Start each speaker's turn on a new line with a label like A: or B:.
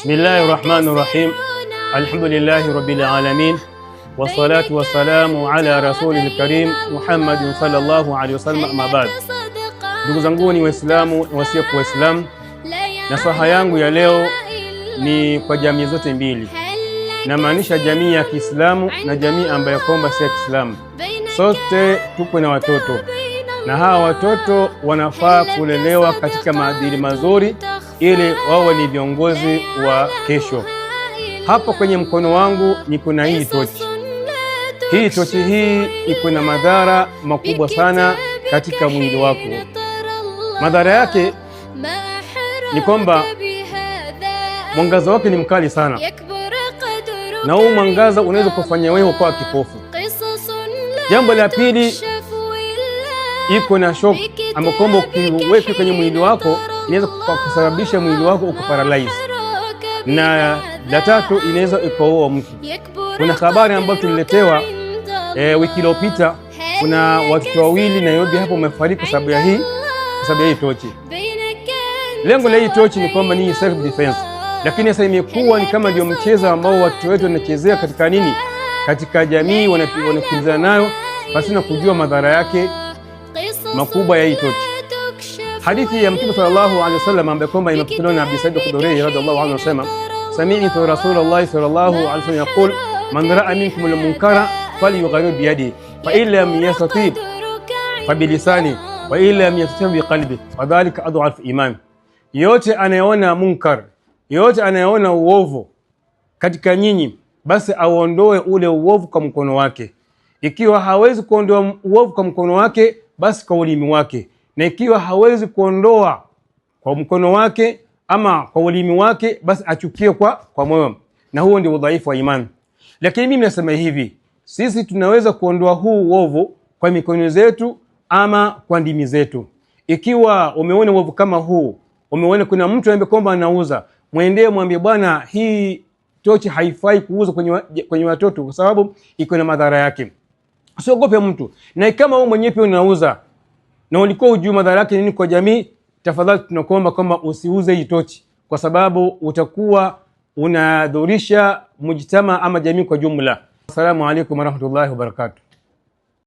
A: Bismillahirrahmanirrahim. Alhamdulillahi rabbil alamin. Wassalatu wassalamu ala rasulil karim Muhammadin sallallahu alaihi wasallam, amma ba'd. Ndugu zangu ni Waislamu na wasio kwa Waislamu, nasaha yangu ya leo ni kwa jamii zote mbili. Namaanisha jamii ya Kiislamu na jamii ambayo kwamba si ya Kiislamu. Sote tuko na watoto, na hawa watoto wanafaa kulelewa katika maadili mazuri ili wawe ni viongozi wa kesho. Hapa kwenye mkono wangu niko na hii tochi. Hii tochi hii iko na madhara makubwa sana katika mwili wako. Madhara yake ni kwamba mwangaza wake ni mkali sana, na huu mwangaza unaweza kufanya wewe kwa kipofu. Jambo la pili, iko na shock ambapo kwamba ukiweka kwenye mwili wako inaweza kusababisha mwili wako ukaparalyze. Na la tatu, inaweza ikaua mtu. Kuna habari ambayo tuliletewa wiki iliyopita, kuna watoto wawili Nairobi hapo wamefariki kwa sababu ya hii tochi. Lengo la hii tochi ni kwamba ni self defense, lakini sasa imekuwa ni kama ndio mchezo ambao watu wetu wanachezea katika nini, katika jamii, wanakimbizana nayo pasina kujua madhara yake makubwa ya hii tochi. Hadithi ya Mtume sallallahu alaihi wasallam ambaye kwamba imepokelewa na Abi Said al-Khudri radhiallahu anhu, anasema sami'tu Rasulullah sallallahu alaihi wasallam yaqul man ra'a minkum al-munkara falyughayyir bi yadihi fa in lam yastati' fa bi lisani wa in lam yastati' bi qalbi wa dhalika ad'af iman. Yote anayeona munkar, yote anayeona uovu katika nyinyi, basi aondoe ule uovu kwa mkono wake. Ikiwa hawezi kuondoa uovu kwa mkono wake, basi kwa ulimi wake, na ikiwa hawezi kuondoa kwa mkono wake ama kwa ulimi wake, basi achukie kwa moyo, na huo ndio udhaifu wa imani. Lakini mimi nasema hivi, sisi tunaweza kuondoa huu uovu kwa mikono zetu ama kwa ndimi zetu. Ikiwa umeona uovu kama huu, umeona kuna mtu ambaye kwamba anauza, mwendee mwambie, bwana, hii tochi haifai kuuza kwenye watoto kwa sababu iko na madhara yake. Usiogope mtu. Na kama wewe mwenyewe pia unauza na ulikuwa hujui madhara yake nini kwa jamii, tafadhali tunakuomba kwamba usiuze hii tochi, kwa sababu utakuwa unadhurisha mujtama ama jamii kwa jumla. Assalamu alaikum warahmatullahi wabarakatuh.